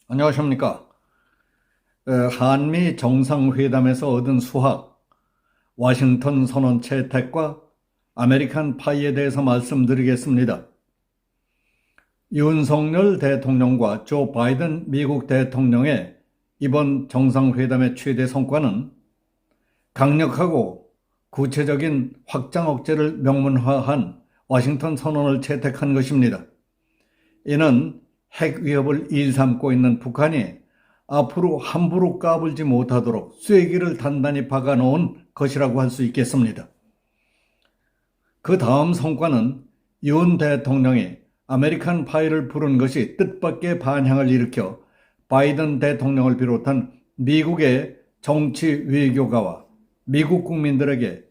안녕하십니까. 한미 정상회담에서 얻은 수학, 워싱턴 선언 채택과 아메리칸 파이에 대해서 말씀드리겠습니다. 윤석열 대통령과 조 바이든 미국 대통령의 이번 정상회담의 최대 성과는 강력하고 구체적인 확장 억제를 명문화한 워싱턴 선언을 채택한 것입니다. 이는 핵 위협을 일삼고 있는 북한이 앞으로 함부로 까불지 못하도록 쐐기를 단단히 박아놓은 것이라고 할 수 있겠습니다. 그 다음 성과는 윤 대통령이 아메리칸 파이를 부른 것이 뜻밖의 반향을 일으켜 바이든 대통령을 비롯한 미국의 정치 외교가와 미국 국민들에게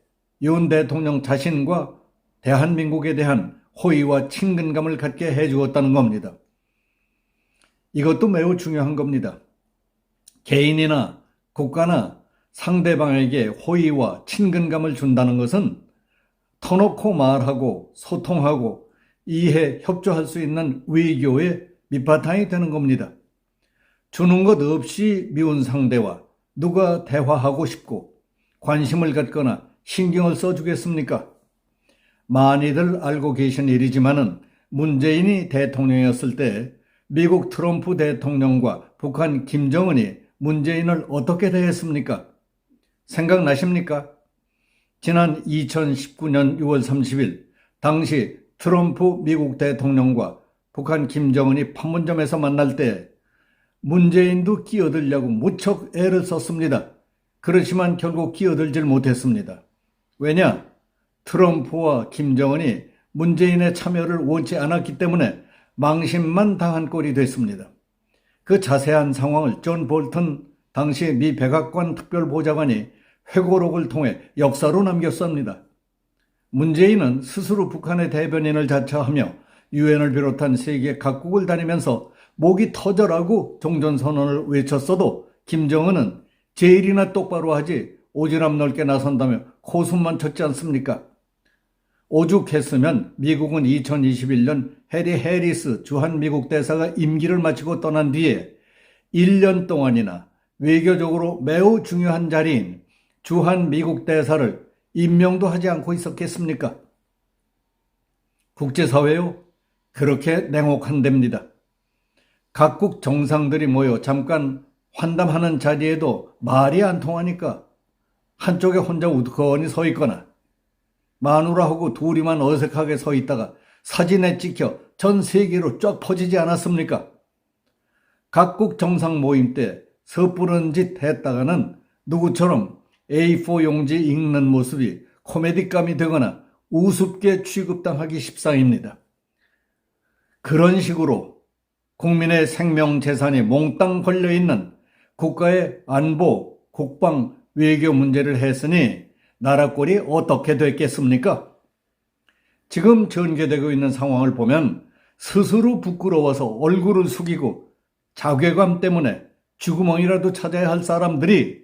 윤 대통령 자신과 대한민국에 대한 호의와 친근감을 갖게 해주었다는 겁니다. 이것도 매우 중요한 겁니다. 개인이나 국가나 상대방에게 호의와 친근감을 준다는 것은 터놓고 말하고 소통하고 이해, 협조할 수 있는 외교의 밑바탕이 되는 겁니다. 주는 것 없이 미운 상대와 누가 대화하고 싶고 관심을 갖거나 신경을 써주겠습니까? 많이들 알고 계신 일이지만은 문재인이 대통령이었을 때 미국 트럼프 대통령과 북한 김정은이 문재인을 어떻게 대했습니까? 생각나십니까? 지난 2019년 6월 30일 당시 트럼프 미국 대통령과 북한 김정은이 판문점에서 만날 때 문재인도 끼어들려고 무척 애를 썼습니다. 그렇지만 결국 끼어들질 못했습니다. 왜냐? 트럼프와 김정은이 문재인의 참여를 원치 않았기 때문에 망신만 당한 꼴이 됐습니다. 그 자세한 상황을 존 볼턴 당시 미 백악관 특별보좌관이 회고록을 통해 역사로 남겼습니다. 문재인은 스스로 북한의 대변인을 자처하며 유엔을 비롯한 세계 각국을 다니면서 목이 터져라고 종전선언을 외쳤어도 김정은은 제일이나 똑바로 하지 오지랖 넓게 나선다며 코숨만 쳤지 않습니까? 오죽했으면 미국은 2021년 해리 해리스 주한 미국 대사가 임기를 마치고 떠난 뒤에 1년 동안이나 외교적으로 매우 중요한 자리인 주한 미국 대사를 임명도 하지 않고 있었겠습니까? 국제사회요? 그렇게 냉혹한답니다. 각국 정상들이 모여 잠깐 환담하는 자리에도 말이 안 통하니까 한쪽에 혼자 우두커니 서 있거나 마누라하고 둘이만 어색하게 서 있다가 사진에 찍혀 전 세계로 쫙 퍼지지 않았습니까? 각국 정상 모임 때 섣부른 짓 했다가는 누구처럼 A4 용지 읽는 모습이 코미디감이 되거나 우습게 취급당하기 십상입니다. 그런 식으로 국민의 생명 재산이 몽땅 걸려있는 국가의 안보, 국방, 외교 문제를 했으니 나라 꼴이 어떻게 됐겠습니까? 지금 전개되고 있는 상황을 보면 스스로 부끄러워서 얼굴을 숙이고 자괴감 때문에 쥐구멍이라도 찾아야 할 사람들이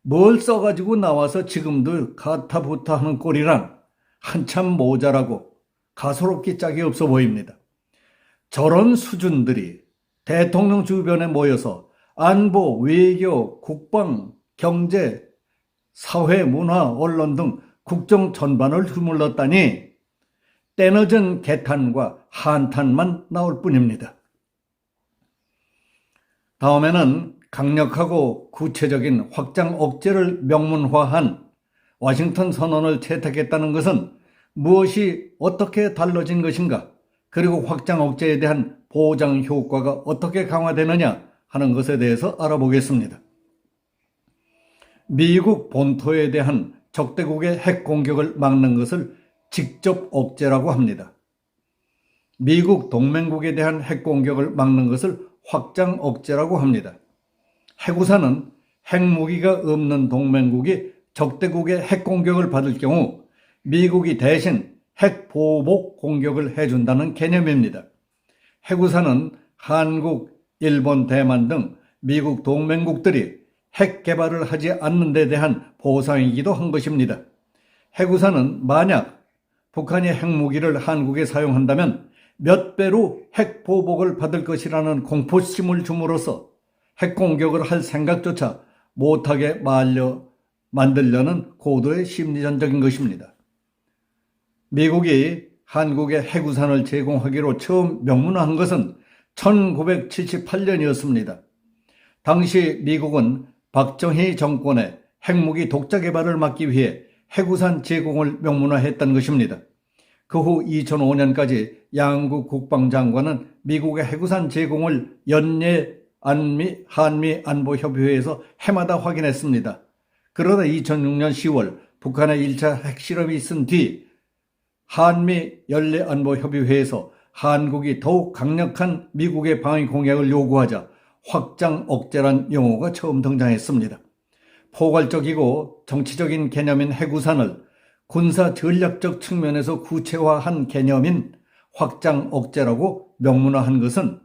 뭘 써가지고 나와서 지금도 가타부타 하는 꼴이란 한참 모자라고 가소롭기 짝이 없어 보입니다. 저런 수준들이 대통령 주변에 모여서 안보, 외교, 국방, 경제, 사회, 문화, 언론 등 국정 전반을 휘둘렀다니 때늦은 개탄과 한탄만 나올 뿐입니다. 다음에는 강력하고 구체적인 확장 억제를 명문화한 워싱턴 선언을 채택했다는 것은 무엇이 어떻게 달라진 것인가, 그리고 확장 억제에 대한 보장 효과가 어떻게 강화되느냐 하는 것에 대해서 알아보겠습니다. 미국 본토에 대한 적대국의 핵 공격을 막는 것을 직접 억제라고 합니다. 미국 동맹국에 대한 핵 공격을 막는 것을 확장 억제라고 합니다. 핵우산은 핵무기가 없는 동맹국이 적대국의 핵 공격을 받을 경우 미국이 대신 핵 보복 공격을 해준다는 개념입니다. 핵우산은 한국, 일본, 대만 등 미국 동맹국들이 핵 개발을 하지 않는 데 대한 보상이기도 한 것입니다. 핵우산은 만약 북한이 핵무기를 한국에 사용한다면 몇 배로 핵 보복을 받을 것이라는 공포심을 줌으로써 핵 공격을 할 생각조차 못하게 만들려는 고도의 심리전적인 것입니다. 미국이 한국에 해구산을 제공하기로 처음 명문화한 것은 1978년이었습니다. 당시 미국은 박정희 정권의 핵무기 독자 개발을 막기 위해 해구산 제공을 명문화했던 것입니다. 그 후 2005년까지 양국 국방장관은 미국의 해구산 제공을 연례 한미 안보협의회에서 해마다 확인했습니다. 그러다 2006년 10월 북한의 1차 핵실험이 있은 뒤 한미 연례안보협의회에서 한국이 더욱 강력한 미국의 방위 공약을 요구하자 확장 억제란 용어가 처음 등장했습니다. 포괄적이고 정치적인 개념인 해구산을 군사 전략적 측면에서 구체화한 개념인 확장 억제라고 명문화한 것은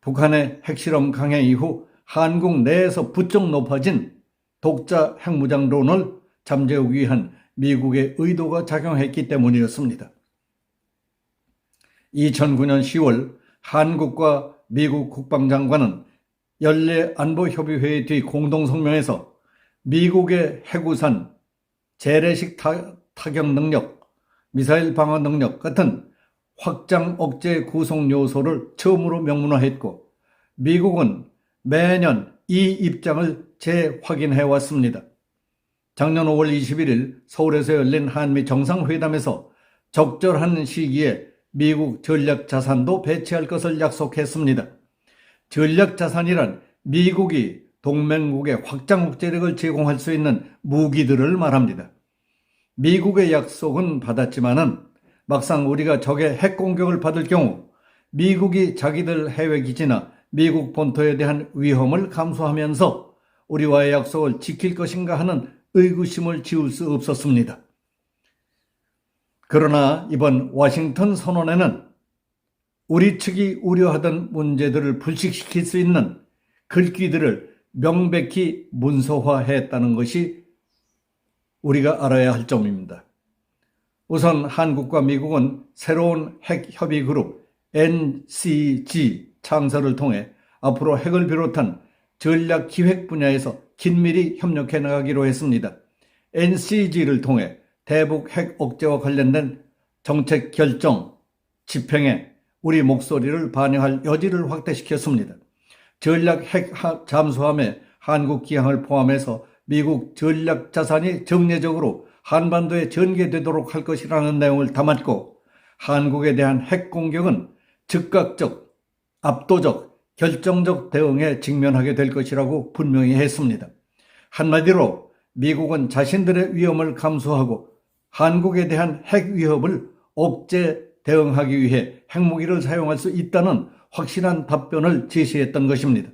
북한의 핵실험 강행 이후 한국 내에서 부쩍 높아진 독자 핵무장론을 잠재우기 위한 미국의 의도가 작용했기 때문이었습니다. 2009년 10월 한국과 미국 국방장관은 연례안보협의회의 뒤 공동성명에서 미국의 해구산, 재래식 타격 능력, 미사일 방어 능력 같은 확장 억제 구성 요소를 처음으로 명문화했고 미국은 매년 이 입장을 재확인해 왔습니다. 작년 5월 21일 서울에서 열린 한미 정상회담에서 적절한 시기에 미국 전략자산도 배치할 것을 약속했습니다. 전략자산이란 미국이 동맹국에 확장 억제력을 제공할 수 있는 무기들을 말합니다. 미국의 약속은 받았지만은 막상 우리가 적의 핵 공격을 받을 경우 미국이 자기들 해외 기지나 미국 본토에 대한 위험을 감수하면서 우리와의 약속을 지킬 것인가 하는 의구심을 지울 수 없었습니다. 그러나 이번 워싱턴 선언에는 우리 측이 우려하던 문제들을 불식시킬 수 있는 글귀들을 명백히 문서화했다는 것이 우리가 알아야 할 점입니다. 우선 한국과 미국은 새로운 핵협의그룹 NCG 창설을 통해 앞으로 핵을 비롯한 전략기획 분야에서 긴밀히 협력해 나가기로 했습니다. NCG를 통해 대북 핵 억제와 관련된 정책 결정, 집행에 우리 목소리를 반영할 여지를 확대시켰습니다. 전략 핵 잠수함에 한국 기항을 포함해서 미국 전략 자산이 정례적으로 한반도에 전개되도록 할 것이라는 내용을 담았고 한국에 대한 핵 공격은 즉각적, 압도적, 결정적 대응에 직면하게 될 것이라고 분명히 했습니다. 한마디로 미국은 자신들의 위험을 감수하고 한국에 대한 핵 위협을 억제 대응하기 위해 핵무기를 사용할 수 있다는 확실한 답변을 제시했던 것입니다.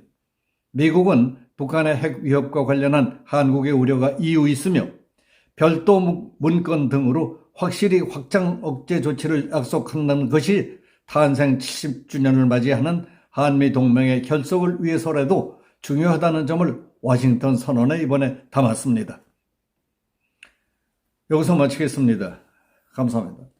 미국은 북한의 핵 위협과 관련한 한국의 우려가 이유 있으며 별도 문건 등으로 확실히 확장 억제 조치를 약속한다는 것이 탄생 70주년을 맞이하는 한미 동맹의 결속을 위해서라도 중요하다는 점을 워싱턴 선언에 이번에 담았습니다. 여기서 마치겠습니다. 감사합니다.